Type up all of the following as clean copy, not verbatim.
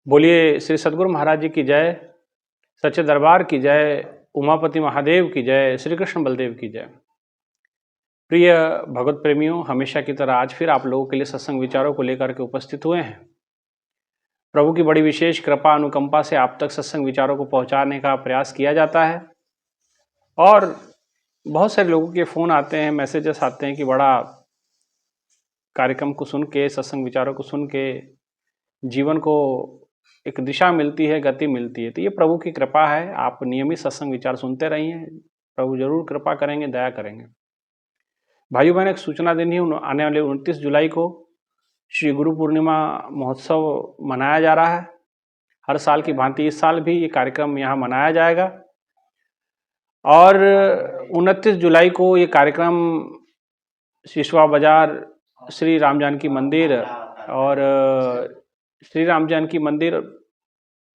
बोलिए श्री सद्गुरु महाराज जी की जय, सच्चे दरबार की जय, उमापति महादेव की जय, श्री कृष्ण बलदेव की जय। प्रिय भगवत प्रेमियों, हमेशा की तरह आज फिर आप लोगों के लिए सत्संग विचारों को लेकर के उपस्थित हुए हैं। प्रभु की बड़ी विशेष कृपा अनुकंपा से आप तक सत्संग विचारों को पहुंचाने का प्रयास किया जाता है और बहुत सारे लोगों के फ़ोन आते हैं, मैसेजेस आते हैं कि बड़ा कार्यक्रम को सुन के, सत्संग विचारों को सुन के जीवन को एक दिशा मिलती है, गति मिलती है। तो ये प्रभु की कृपा है। आप नियमित सत्संग विचार सुनते रहिए, प्रभु जरूर कृपा करेंगे, दया करेंगे। भाइयों बहन, एक सूचना देनी है। आने वाले 29 जुलाई को श्री गुरु पूर्णिमा महोत्सव मनाया जा रहा है। हर साल की भांति इस साल भी ये कार्यक्रम यहाँ मनाया जाएगा और 29 जुलाई को ये कार्यक्रम सिसवा बाजार श्री राम जानकी मंदिर और श्री राम जानकी मंदिर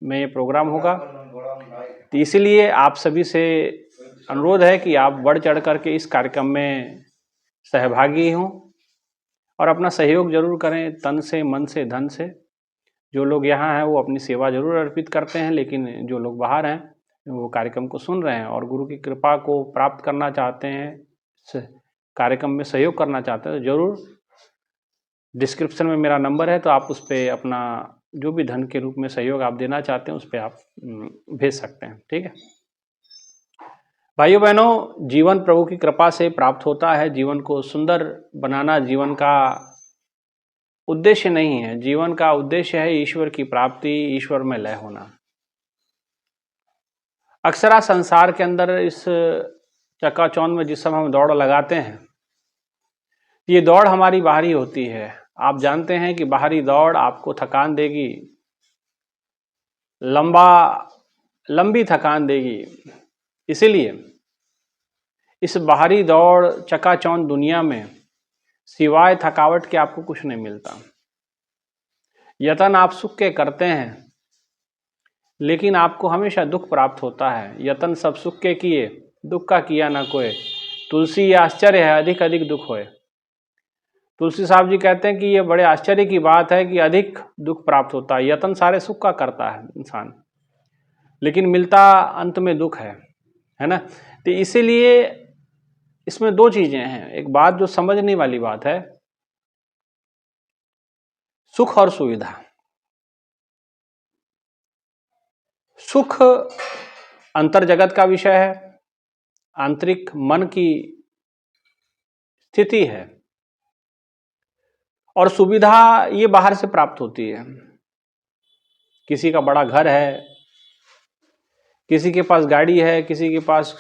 में ये प्रोग्राम होगा। तो इसीलिए आप सभी से अनुरोध है कि आप बढ़ चढ़ करके इस कार्यक्रम में सहभागी हों और अपना सहयोग जरूर करें, तन से, मन से, धन से। जो लोग यहाँ हैं वो अपनी सेवा जरूर अर्पित करते हैं, लेकिन जो लोग बाहर हैं वो कार्यक्रम को सुन रहे हैं और गुरु की कृपा को प्राप्त करना चाहते हैं, कार्यक्रम में सहयोग करना चाहते हैं, तो जरूर डिस्क्रिप्शन में मेरा नंबर है, तो आप उस पर अपना जो भी धन के रूप में सहयोग आप देना चाहते हैं उस पर आप भेज सकते हैं। ठीक है भाइयों बहनों, जीवन प्रभु की कृपा से प्राप्त होता है। जीवन को सुंदर बनाना जीवन का उद्देश्य नहीं है। जीवन का उद्देश्य है ईश्वर की प्राप्ति, ईश्वर में लय होना। अक्सर संसार के अंदर इस चकाचौंध में जिस समय हम दौड़ लगाते हैं, ये दौड़ हमारी बाहरी होती है। आप जानते हैं कि बाहरी दौड़ आपको थकान देगी, लंबी थकान देगी। इसीलिए इस बाहरी दौड़ चकाचौंध दुनिया में सिवाय थकावट के आपको कुछ नहीं मिलता। यतन आप सुख के करते हैं, लेकिन आपको हमेशा दुख प्राप्त होता है। यतन सब सुख के किए, दुख का किया ना कोई। तुलसी आश्चर्य है, अधिक अधिक दुख होए। तुलसी साहब जी कहते हैं कि ये बड़े आश्चर्य की बात है कि अधिक दुख प्राप्त होता है। यतन सारे सुख का करता है इंसान, लेकिन मिलता अंत में दुख है ना। तो इसीलिए इसमें दो चीजें हैं। एक बात जो समझने वाली बात है, सुख और सुविधा। सुख अंतर जगत का विषय है, आंतरिक मन की स्थिति है, और सुविधा ये बाहर से प्राप्त होती है। किसी का बड़ा घर है, किसी के पास गाड़ी है, किसी के पास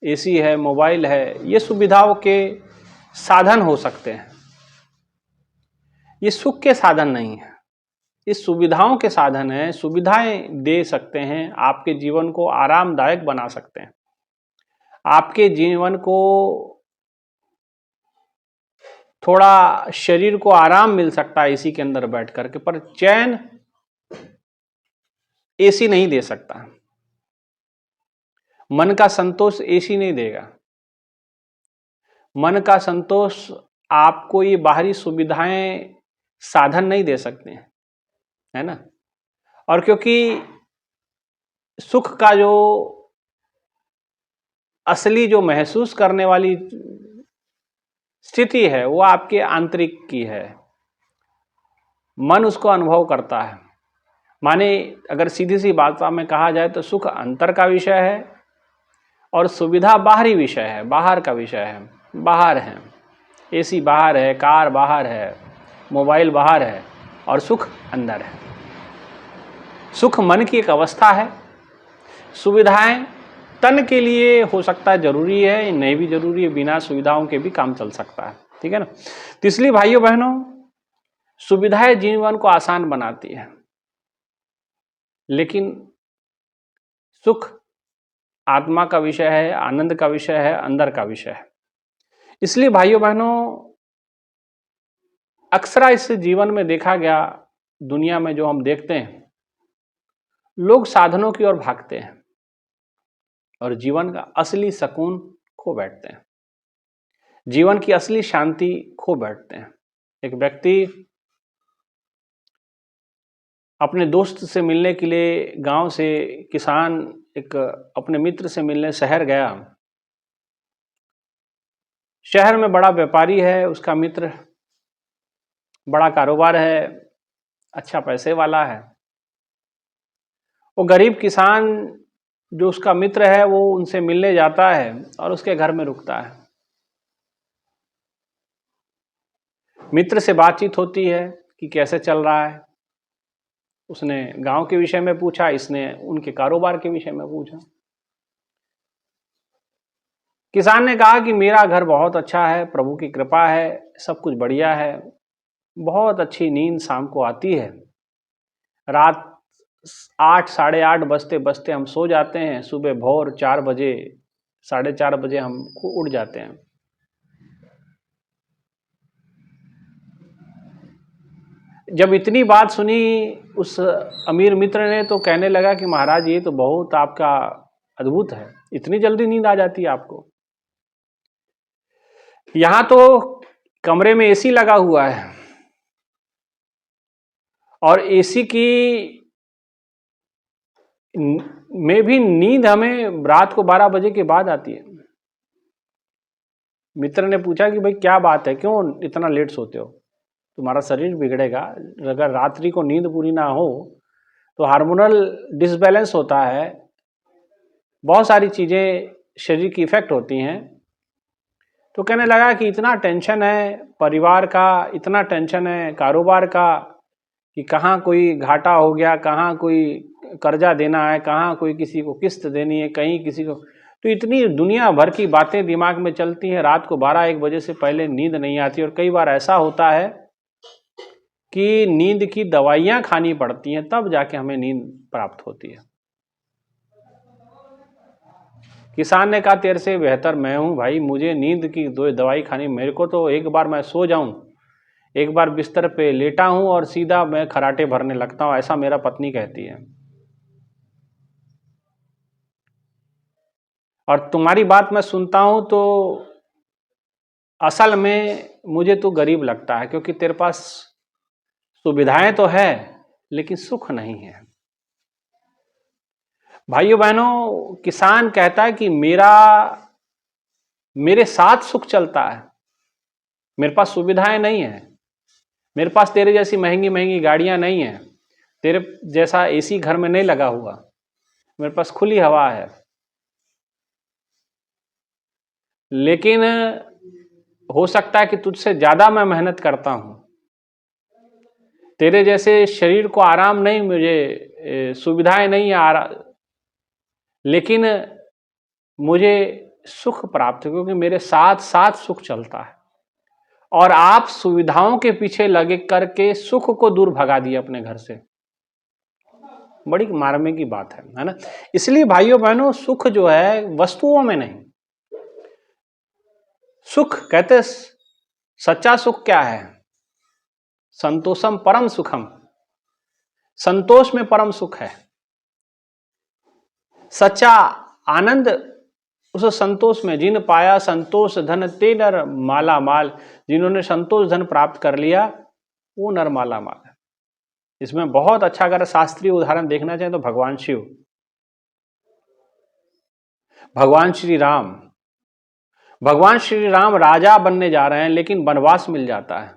एसी है, मोबाइल है, ये सुविधाओं के साधन हो सकते हैं। ये सुख के साधन नहीं है, ये सुविधाओं के साधन है। सुविधाएं दे सकते हैं, आपके जीवन को आरामदायक बना सकते हैं, आपके जीवन को थोड़ा शरीर को आराम मिल सकता है इसी के अंदर बैठ करके, पर चैन एसी नहीं दे सकता। मन का संतोष एसी नहीं देगा। मन का संतोष आपको ये बाहरी सुविधाएं साधन नहीं दे सकते हैं, है ना। और क्योंकि सुख का जो असली जो महसूस करने वाली स्थिति है वो आपके आंतरिक की है, मन उसको अनुभव करता है। माने अगर सीधी सी बात में कहा जाए तो सुख अंतर का विषय है और सुविधा बाहरी विषय है, बाहर का विषय है। बाहर है, एसी बाहर है, कार बाहर है, मोबाइल बाहर है, और सुख अंदर है। सुख मन की एक अवस्था है। सुविधाएं तन के लिए हो सकता है जरूरी है, नहीं भी जरूरी है, बिना सुविधाओं के भी काम चल सकता है। ठीक है ना। तो इसलिए भाइयों बहनों, सुविधाएं जीवन को आसान बनाती है, लेकिन सुख आत्मा का विषय है, आनंद का विषय है, अंदर का विषय है। इसलिए भाइयों बहनों, अक्सर इस जीवन में देखा गया, दुनिया में जो हम देखते हैं, लोग साधनों की ओर भागते हैं और जीवन का असली सुकून खो बैठते हैं, जीवन की असली शांति खो बैठते हैं। एक व्यक्ति अपने दोस्त से मिलने के लिए गांव से किसान एक अपने मित्र से मिलने शहर गया। शहर में बड़ा व्यापारी है उसका मित्र, बड़ा कारोबार है, अच्छा पैसे वाला है। वो गरीब किसान जो उसका मित्र है वो उनसे मिलने जाता है और उसके घर में रुकता है। मित्र से बातचीत होती है कि कैसे चल रहा है। उसने गांव के विषय में पूछा, इसने उनके कारोबार के विषय में पूछा। किसान ने कहा कि मेरा घर बहुत अच्छा है, प्रभु की कृपा है, सब कुछ बढ़िया है, बहुत अच्छी नींद शाम को आती है, रात 8 साढ़े 8 बजते बजते हम सो जाते हैं, सुबह भोर 4 बजे 4:30 बजे हम उठ जाते हैं। जब इतनी बात सुनी उस अमीर मित्र ने तो कहने लगा कि महाराज ये तो बहुत आपका अद्भुत है, इतनी जल्दी नींद आ जाती है आपको। यहां तो कमरे में एसी लगा हुआ है और एसी की में भी नींद हमें रात को 12 बजे के बाद आती है। मित्र ने पूछा कि भाई क्या बात है, क्यों इतना लेट सोते हो, तुम्हारा शरीर बिगड़ेगा। अगर रात्रि को नींद पूरी ना हो तो हार्मोनल डिसबैलेंस होता है, बहुत सारी चीज़ें शरीर की इफेक्ट होती हैं। तो कहने लगा कि इतना टेंशन है परिवार का, इतना टेंशन है कारोबार का कि कहाँ कोई घाटा हो गया, कहाँ कोई कर्जा देना है, कहाँ कोई किसी को किस्त देनी है, कहीं किसी को, तो इतनी दुनिया भर की बातें दिमाग में चलती हैं। रात को 12-1 बजे से पहले नींद नहीं आती और कई बार ऐसा होता है कि नींद की दवाइयाँ खानी पड़ती हैं तब जाके हमें नींद प्राप्त होती है। किसान ने कहा तेरे से बेहतर मैं हूँ भाई, मुझे नींद की दवाई खानी, मेरे को तो एक बार मैं सो जाऊं, एक बार बिस्तर पे लेटा हूं और सीधा मैं खराटे भरने लगता हूं, ऐसा मेरा पत्नी कहती है। और तुम्हारी बात मैं सुनता हूं तो असल में मुझे तो गरीब लगता है, क्योंकि तेरे पास सुविधाएं तो है लेकिन सुख नहीं है। भाइयों बहनों, किसान कहता है कि मेरे साथ सुख चलता है, मेरे पास सुविधाएं नहीं है, मेरे पास तेरे जैसी महंगी महंगी गाड़ियां नहीं है, तेरे जैसा एसी घर में नहीं लगा हुआ, मेरे पास खुली हवा है, लेकिन हो सकता है कि तुझसे ज्यादा मैं मेहनत करता हूं, तेरे जैसे शरीर को आराम नहीं, मुझे सुविधाएं नहीं है, लेकिन मुझे सुख प्राप्त है क्योंकि मेरे साथ साथ सुख चलता है। और आप सुविधाओं के पीछे लगे करके सुख को दूर भगा दिए अपने घर से। बड़ी मार्मिक की बात है ना। इसलिए भाइयों बहनों, सुख जो है वस्तुओं में नहीं, सुख कहते सच्चा सुख क्या है? संतोषम परम सुखम, संतोष में परम सुख है। सच्चा आनंद उस संतोष में, जिन पाया संतोष धन ते नर माला माल, जिन्होंने संतोष धन प्राप्त कर लिया वो नर माला माल है। इसमें बहुत अच्छा अगर शास्त्रीय उदाहरण देखना चाहें तो भगवान शिव, भगवान श्री राम, भगवान श्री राम राजा बनने जा रहे हैं लेकिन वनवास मिल जाता है,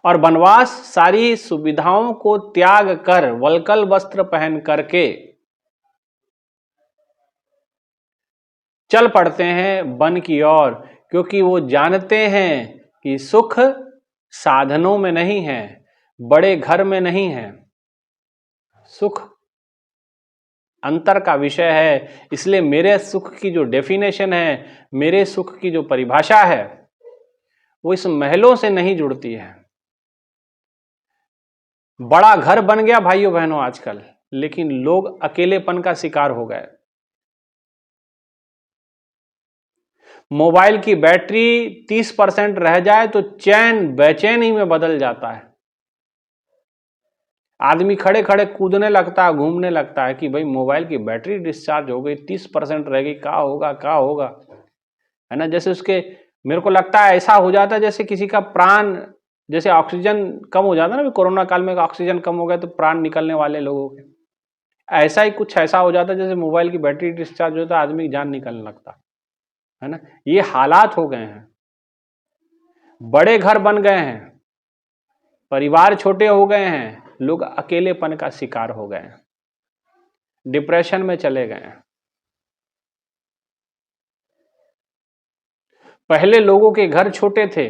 और वनवास सारी सुविधाओं को त्याग कर वल्कल वस्त्र पहन करके चल पड़ते हैं वन की ओर, क्योंकि वो जानते हैं कि सुख साधनों में नहीं है, बड़े घर में नहीं है, सुख अंतर का विषय है। इसलिए मेरे सुख की जो डेफिनेशन है, मेरे सुख की जो परिभाषा है, वो इस महलों से नहीं जुड़ती है। बड़ा घर बन गया भाइयों बहनों आजकल, लेकिन लोग अकेलेपन का शिकार हो गए। मोबाइल की बैटरी 30% रह जाए तो चैन बेचैनी में बदल जाता है। आदमी खड़े खड़े कूदने लगता है, घूमने लगता है कि भाई मोबाइल की बैटरी डिस्चार्ज हो गई, 30% रह गई, क्या होगा क्या होगा, है ना। जैसे उसके, मेरे को लगता है ऐसा हो जाता है जैसे किसी का प्राण जैसे ऑक्सीजन कम हो जाता है ना, कोरोना काल में ऑक्सीजन कम हो गया तो प्राण निकलने वाले लोगों के, ऐसा ही कुछ ऐसा हो जाता है जैसे मोबाइल की बैटरी डिस्चार्ज होता है, आदमी की जान निकलने लगता है ना। ये हालात हो गए हैं। बड़े घर बन गए हैं, परिवार छोटे हो गए हैं, लोग अकेलेपन का शिकार हो गए हैं, डिप्रेशन में चले गए हैं। पहले लोगों के घर छोटे थे,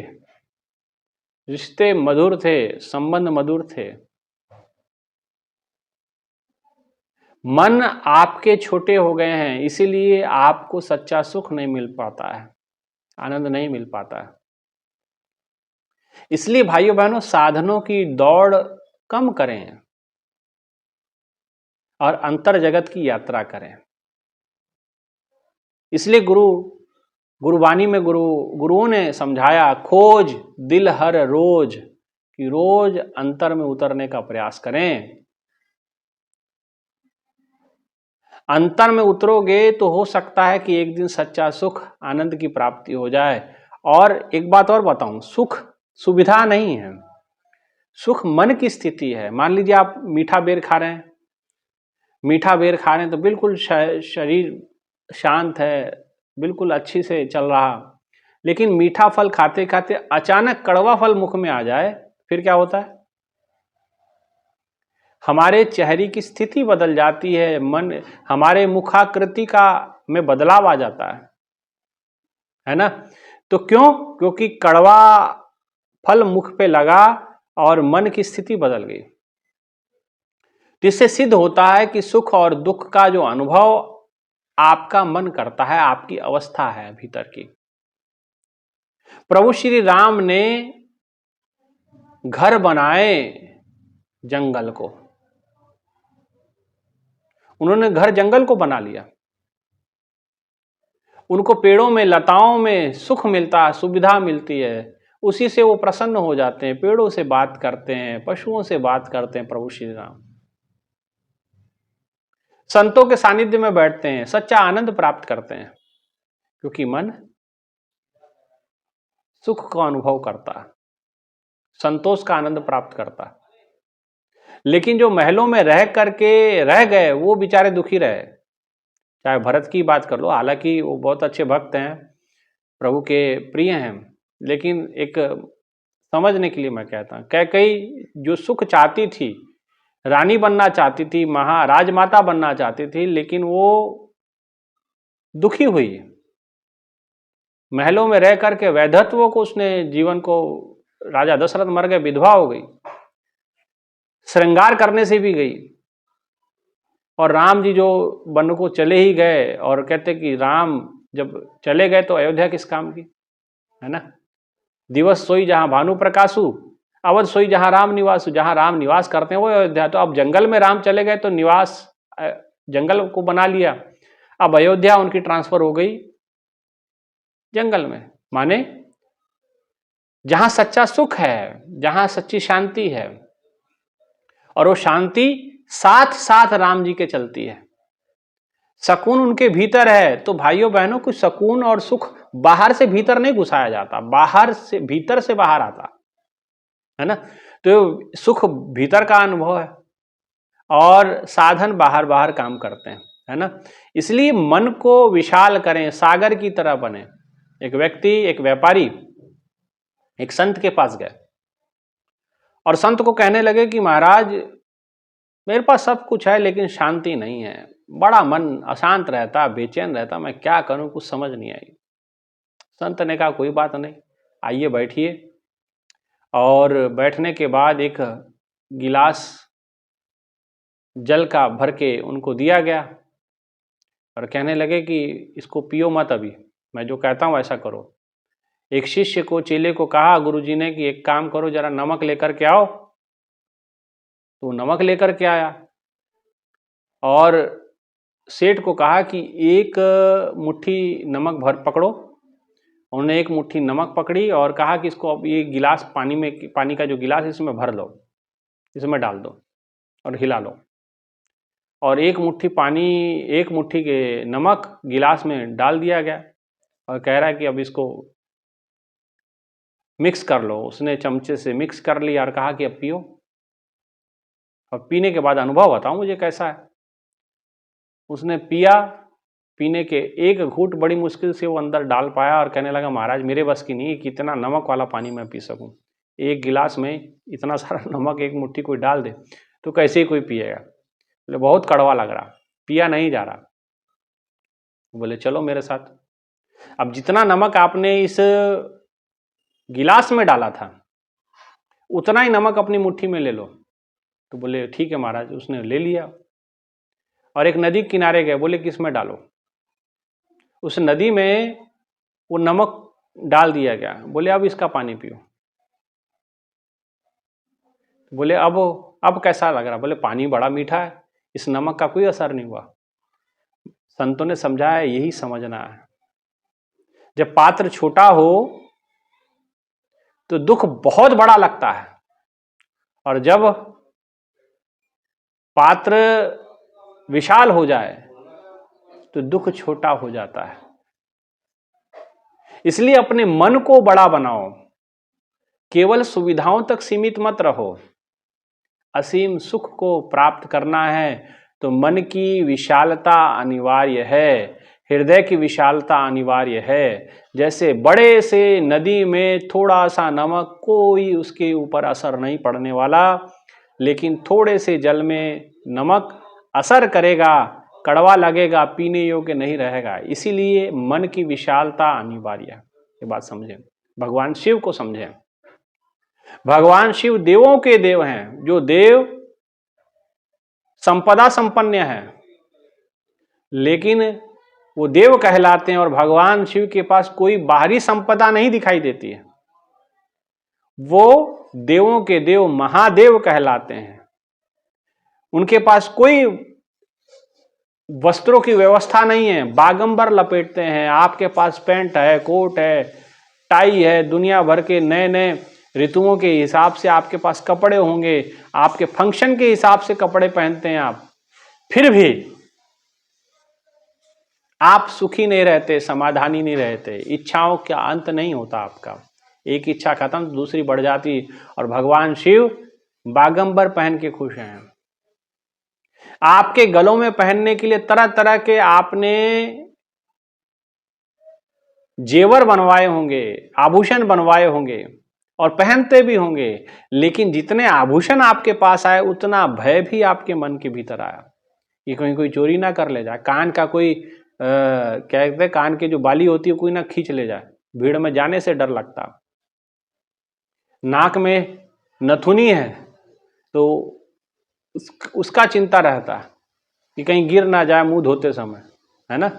रिश्ते मधुर थे, संबंध मधुर थे। मन आपके छोटे हो गए हैं, इसीलिए आपको सच्चा सुख नहीं मिल पाता है, आनंद नहीं मिल पाता है। इसलिए भाइयों बहनों, साधनों की दौड़ कम करें और अंतर जगत की यात्रा करें। इसलिए गुरुवाणी में गुरुओं ने समझाया, खोज दिल हर रोज, कि रोज अंतर में उतरने का प्रयास करें। अंतर में उतरोगे तो हो सकता है कि एक दिन सच्चा सुख, आनंद की प्राप्ति हो जाए। और एक बात और बताऊं, सुख सुविधा नहीं है, सुख मन की स्थिति है। मान लीजिए आप मीठा बेर खा रहे हैं, मीठा बेर खा रहे हैं तो बिल्कुल शरीर शांत है, बिल्कुल अच्छी से चल रहा, लेकिन मीठा फल खाते खाते अचानक कड़वा फल मुख में आ जाए, फिर क्या होता है? हमारे चेहरे की स्थिति बदल जाती है, मन, हमारे मुखाकृति का में बदलाव आ जाता है ना। तो क्यों? क्योंकि कड़वा फल मुख पे लगा और मन की स्थिति बदल गई। इससे सिद्ध होता है कि सुख और दुख का जो अनुभव आपका मन करता है, आपकी अवस्था है भीतर की। प्रभु श्री राम ने घर बनाए जंगल को, उन्होंने घर जंगल को बना लिया। उनको पेड़ों में, लताओं में सुख मिलता है, सुविधा मिलती है, उसी से वो प्रसन्न हो जाते हैं, पेड़ों से बात करते हैं, पशुओं से बात करते हैं प्रभु श्री राम। संतों के सानिध्य में बैठते हैं, सच्चा आनंद प्राप्त करते हैं, क्योंकि मन सुख का अनुभव करता है, संतोष का आनंद प्राप्त करता है। लेकिन जो महलों में रह करके रह गए, वो बेचारे दुखी रहे। चाहे भरत की बात कर लो, हालांकि वो बहुत अच्छे भक्त हैं, प्रभु के प्रिय हैं, लेकिन एक समझने के लिए मैं कहता हूं, कैकेयी जो सुख चाहती थी, रानी बनना चाहती थी, राजमाता बनना चाहती थी, लेकिन वो दुखी हुई। महलों में रह करके वैधत्व को उसने जीवन को, राजा दशरथ मर गए, विधवा हो गई, श्रृंगार करने से भी गई। और राम जी जो वन को चले ही गए, और कहते कि राम जब चले गए तो अयोध्या किस काम की, है ना। दिवस सोई जहां भानु प्रकाशु, अवध सोई जहां राम निवासु, जहां राम निवास करते हैं वो अयोध्या। तो अब जंगल में राम चले गए तो निवास जंगल को बना लिया, अब अयोध्या उनकी ट्रांसफर हो गई जंगल में। माने जहां सच्चा सुख है, जहां सच्ची शांति है, और वो शांति साथ साथ राम जी के चलती है, सकून उनके भीतर है। तो भाइयों बहनों, कुछ सकून और सुख बाहर से भीतर नहीं घुसाया जाता, बाहर से भीतर से बाहर आता है ना। तो सुख भीतर का अनुभव है और साधन बाहर बाहर काम करते हैं, है ना। इसलिए मन को विशाल करें, सागर की तरह बने। एक व्यक्ति, एक व्यापारी एक संत के पास गए और संत को कहने लगे कि महाराज, मेरे पास सब कुछ है लेकिन शांति नहीं है, बड़ा मन अशांत रहता, बेचैन रहता, मैं क्या करूं, कुछ समझ नहीं आई। संत ने कहा कोई बात नहीं, आइए बैठिए। और बैठने के बाद एक गिलास जल का भर के उनको दिया गया और कहने लगे कि इसको पियो मत, अभी मैं जो कहता हूं ऐसा करो। एक शिष्य को, चेले को कहा गुरुजी ने कि एक काम करो, जरा नमक लेकर के आओ। तो नमक लेकर के आया और सेठ को कहा कि एक मुट्ठी नमक भर पकड़ो। उन्होंने एक मुट्ठी नमक पकड़ी और कहा कि इसको अब ये गिलास पानी में, पानी का जो गिलास इसमें भर लो, इसमें डाल दो और हिला लो। और एक मुट्ठी पानी, एक मुट्ठी के नमक गिलास में डाल दिया गया और कह रहा है कि अब इसको मिक्स कर लो। उसने चमचे से मिक्स कर लिया और कहा कि अब पियो, और पीने के बाद अनुभव बताओ मुझे कैसा है। उसने पिया, पीने के एक घूंट बड़ी मुश्किल से वो अंदर डाल पाया और कहने लगा महाराज मेरे बस की नहीं कि इतना नमक वाला पानी मैं पी सकूं। एक गिलास में इतना सारा नमक एक मुट्ठी कोई डाल दे तो कैसे ही कोई पिएगा। बोले बहुत कड़वा लग रहा, पिया नहीं जा रहा। बोले चलो मेरे साथ। अब जितना नमक आपने इस गिलास में डाला था उतना ही नमक अपनी मुट्ठी में ले लो। तो बोले ठीक है महाराज। उसने ले लिया और एक नदी किनारे गए। बोले किसमें डालो? उस नदी में वो नमक डाल दिया गया। बोले अब इसका पानी पियो। बोले अब कैसा लग रहा? बोले पानी बड़ा मीठा है, इस नमक का कोई असर नहीं हुआ। संतों ने समझाया यही समझना है, जब पात्र छोटा हो तो दुख बहुत बड़ा लगता है, और जब पात्र विशाल हो जाए तो दुख छोटा हो जाता है। इसलिए अपने मन को बड़ा बनाओ, केवल सुविधाओं तक सीमित मत रहो। असीम सुख को प्राप्त करना है तो मन की विशालता अनिवार्य है, हृदय की विशालता अनिवार्य है। जैसे बड़े से नदी में थोड़ा सा नमक कोई उसके ऊपर असर नहीं पड़ने वाला, लेकिन थोड़े से जल में नमक असर करेगा, कड़वा लगेगा, पीने योग्य नहीं रहेगा। इसीलिए मन की विशालता अनिवार्य है। ये बात समझें, भगवान शिव को समझें। भगवान शिव देवों के देव हैं, जो देव संपदा संपन्न है, लेकिन वो देव कहलाते हैं। और भगवान शिव के पास कोई बाहरी संपदा नहीं दिखाई देती है, वो देवों के देव महादेव कहलाते हैं। उनके पास कोई वस्त्रों की व्यवस्था नहीं है, बागंबर लपेटते हैं। आपके पास पैंट है, कोट है, टाई है, दुनिया भर के नए नए ऋतुओं के हिसाब से आपके पास कपड़े होंगे, आपके फंक्शन के हिसाब से कपड़े पहनते हैं आप, फिर भी आप सुखी नहीं रहते, समाधानी नहीं रहते। इच्छाओं का अंत नहीं होता आपका, एक इच्छा खत्म दूसरी बढ़ जाती। और भगवान शिव बागंबर पहन के खुश हैं। आपके गलों में पहनने के लिए तरह तरह के आपने जेवर बनवाए होंगे, आभूषण बनवाए होंगे और पहनते भी होंगे, लेकिन जितने आभूषण आपके पास आए उतना भय भी आपके मन के भीतर आया कि कहीं कोई चोरी ना कर ले जाए। कान का कोई क्या कहते हैं, कान की जो बाली होती है कोई ना खींच ले जाए, भीड़ में जाने से डर लगता। नाक में नथुनी है तो उसका चिंता रहता कि कहीं गिर ना जाए मुंह धोते समय, है ना।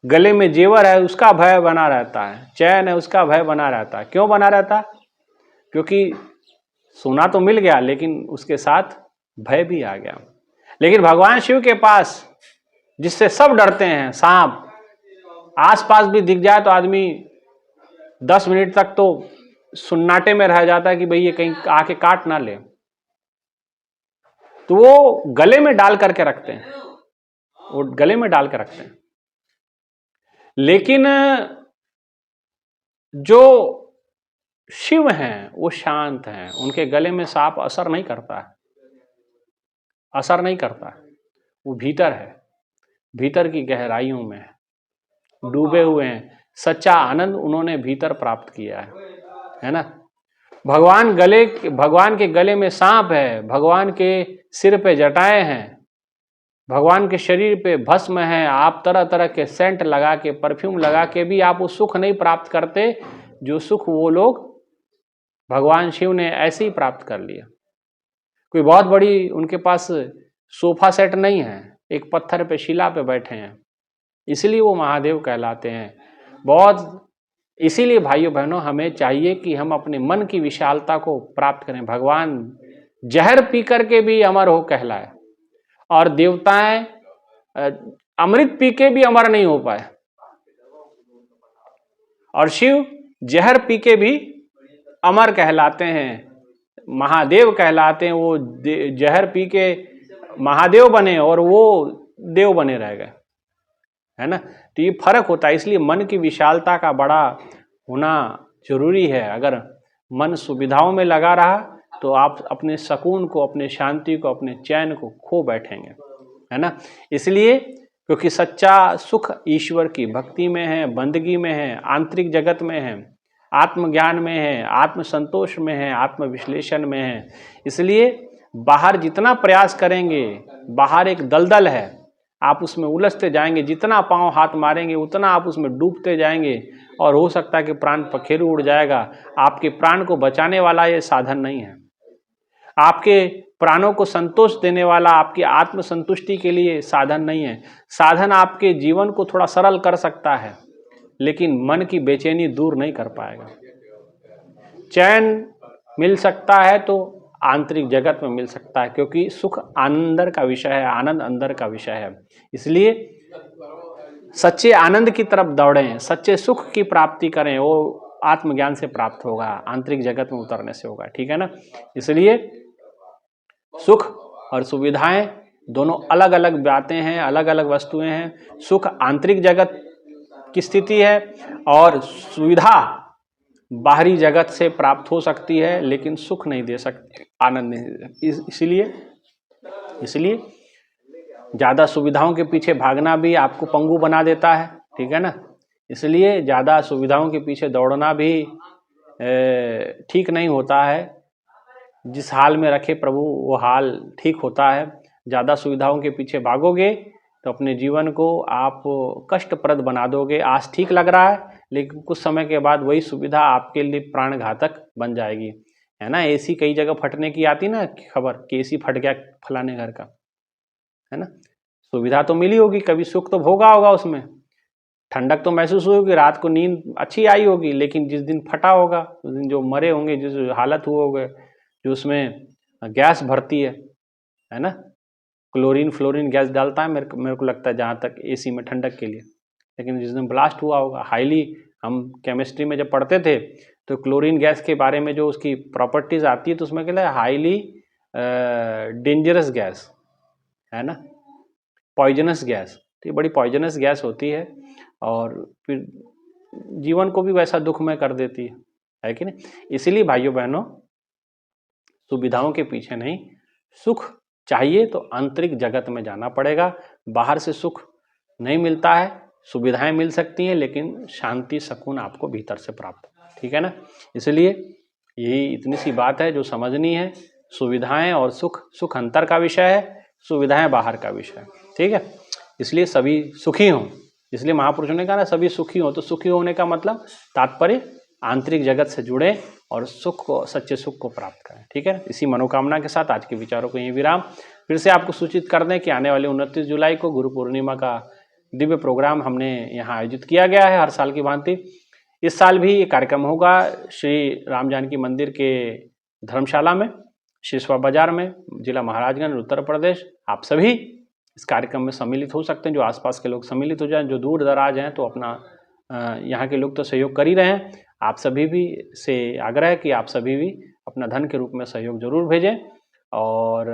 गले में जेवर है उसका भय बना रहता है, चैन है उसका भय बना रहता है। क्यों बना रहता? क्योंकि सोना तो मिल गया लेकिन उसके साथ भय भी आ गया। लेकिन भगवान शिव के पास, जिससे सब डरते हैं, सांप आसपास भी दिख जाए तो आदमी 10 मिनट तक तो सुन्नाटे में रह जाता है कि भाई ये कहीं आके काट ना ले, तो वो गले में डाल करके रखते हैं, वो गले में डाल के रखते हैं। लेकिन जो शिव हैं वो शांत हैं, उनके गले में सांप असर नहीं करता है, असर नहीं करता है। वो भीतर है, भीतर की गहराइयों में डूबे हुए हैं, सच्चा आनंद उन्होंने भीतर प्राप्त किया है ना। भगवान के गले में सांप है, भगवान के सिर पे जटाएं हैं, भगवान के शरीर पे भस्म है। आप तरह तरह के सेंट लगा के, परफ्यूम लगा के भी आप वो सुख नहीं प्राप्त करते जो सुख वो लोग, भगवान शिव ने ऐसे ही प्राप्त कर लिया। कोई बहुत बड़ी उनके पास सोफा सेट नहीं है, एक पत्थर पे शिला पे बैठे हैं, इसलिए वो महादेव कहलाते हैं। बहुत इसीलिए भाइयों बहनों हमें चाहिए कि हम अपने मन की विशालता को प्राप्त करें। भगवान जहर पी करके भी अमर हो कहलाए, और देवताएं अमृत पी के भी अमर नहीं हो पाए, और शिव जहर पी के भी अमर कहलाते हैं, महादेव कहलाते हैं। वो जहर पी के महादेव बने और वो देव बने रह गए, है ना। तो ये फर्क होता है। इसलिए मन की विशालता का बड़ा होना जरूरी है। अगर मन सुविधाओं में लगा रहा तो आप अपने सुकून को, अपने शांति को, अपने चैन को खो बैठेंगे, है ना। इसलिए क्योंकि सच्चा सुख ईश्वर की भक्ति में है, बंदगी में है, आंतरिक जगत में है, आत्मज्ञान में है, आत्म संतोष में है, आत्म विश्लेषण में है। इसलिए बाहर जितना प्रयास करेंगे, बाहर एक दलदल है, आप उसमें उलझते जाएंगे, जितना पांव हाथ मारेंगे उतना आप उसमें डूबते जाएंगे और हो सकता है कि प्राण पखेरु उड़ जाएगा। आपके प्राण को बचाने वाला ये साधन नहीं है, आपके प्राणों को संतोष देने वाला आपकी आत्म संतुष्टि के लिए साधन नहीं है। साधन आपके जीवन को थोड़ा सरल कर सकता है, लेकिन मन की बेचैनी दूर नहीं कर पाएगा। चैन मिल सकता है तो आंतरिक जगत में मिल सकता है, क्योंकि सुख अंदर का विषय है, आनंद अंदर का विषय है। इसलिए सच्चे आनंद की तरफ दौड़ें, सच्चे सुख की प्राप्ति करें, वो आत्मज्ञान से प्राप्त होगा, आंतरिक जगत में उतरने से होगा, ठीक है ना। इसलिए सुख और सुविधाएं दोनों अलग अलग बातें हैं, अलग अलग वस्तुएं हैं। सुख आंतरिक जगत की स्थिति है और सुविधा बाहरी जगत से प्राप्त हो सकती है, लेकिन सुख नहीं दे सकती, आनंद नहीं दे सकती। इसलिए ज़्यादा सुविधाओं के पीछे भागना भी आपको पंगु बना देता है, ठीक है ना। इसलिए ज़्यादा सुविधाओं के पीछे दौड़ना भी ठीक नहीं होता है। जिस हाल में रखे प्रभु वो हाल ठीक होता है। ज़्यादा सुविधाओं के पीछे भागोगे तो अपने जीवन को आप कष्टप्रद बना दोगे। आज ठीक लग रहा है, लेकिन कुछ समय के बाद वही सुविधा आपके लिए प्राणघातक बन जाएगी, है ना। एसी कई जगह फटने की आती ना खबर कि एसी फट गया फलाने घर का, है ना। सुविधा तो मिली होगी, कभी सुख तो भोगा होगा, उसमें ठंडक तो महसूस हुई होगी, रात को नींद अच्छी आई होगी, लेकिन जिस दिन फटा होगा उस दिन जो मरे होंगे, जिस हालत हुए होंगे, जो उसमें गैस भरती है ना, क्लोरीन फ्लोरीन गैस डालता है मेरे को लगता है, जहाँ तक एसी में ठंडक के लिए। लेकिन जिस दिन ब्लास्ट हुआ होगा हाईली, हम केमिस्ट्री में जब पढ़ते थे तो क्लोरीन गैस के बारे में जो उसकी प्रॉपर्टीज आती है तो उसमें क्या है, हाईली डेंजरस गैस, है ना, पॉइजनस गैस। तो ये बड़ी पॉइजनस गैस होती है और फिर जीवन को भी वैसा दुखमय कर देती है कि नहीं। इसीलिए भाइयों बहनों, सुविधाओं के पीछे नहीं, सुख चाहिए तो आंतरिक जगत में जाना पड़ेगा। बाहर से सुख नहीं मिलता है, सुविधाएं मिल सकती हैं, लेकिन शांति सुकून आपको भीतर से प्राप्त, ठीक है ना। इसलिए यही इतनी सी बात है जो समझनी है। सुविधाएं और सुख, सुख अंतर का विषय है, सुविधाएं बाहर का विषय है, ठीक है। इसलिए सभी सुखी हों, इसलिए महापुरुषों ने कहा ना सभी सुखी हों। तो सुखी होने का मतलब तात्पर्य आंतरिक जगत से जुड़े और सुख को, सच्चे सुख को प्राप्त करें, ठीक है। इसी मनोकामना के साथ आज के विचारों को यहीं विराम। फिर से आपको सूचित कर दें कि आने वाले 29 जुलाई को गुरु पूर्णिमा का दिव्य प्रोग्राम हमने यहाँ आयोजित किया गया है, हर साल की भांति। इस साल भी ये कार्यक्रम होगा श्री राम जानकी मंदिर के धर्मशाला में, शिशवा बाजार में, जिला महाराजगंज, उत्तर प्रदेश। आप सभी इस कार्यक्रम में सम्मिलित हो सकते हैं, जो आसपास के लोग सम्मिलित हो जाएं, जो दूर दराज हैं तो अपना यहाँ के लोग तो सहयोग कर ही रहे हैं। आप सभी भी से आग्रह है कि आप सभी भी अपना धन के रूप में सहयोग जरूर भेजें और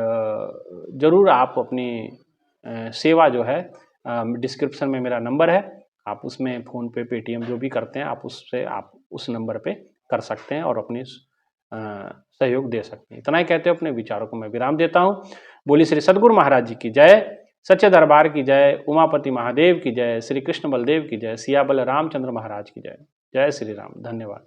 ज़रूर आप अपनी सेवा जो है, डिस्क्रिप्शन में मेरा नंबर है, आप उसमें फ़ोन पे, पेटीएम जो भी करते हैं आप उससे आप उस नंबर पे कर सकते हैं और अपनी सहयोग दे सकते हैं। इतना ही कहते हुए अपने विचारों को मैं विराम देता हूँ। बोली श्री सद्गुरु महाराज जी की जय, सच्चे दरबार की जय, उमापति महादेव की जय, श्री कृष्ण बलदेव की जय, सिया बल रामचंद्र महाराज की जय। जय श्री राम। धन्यवाद।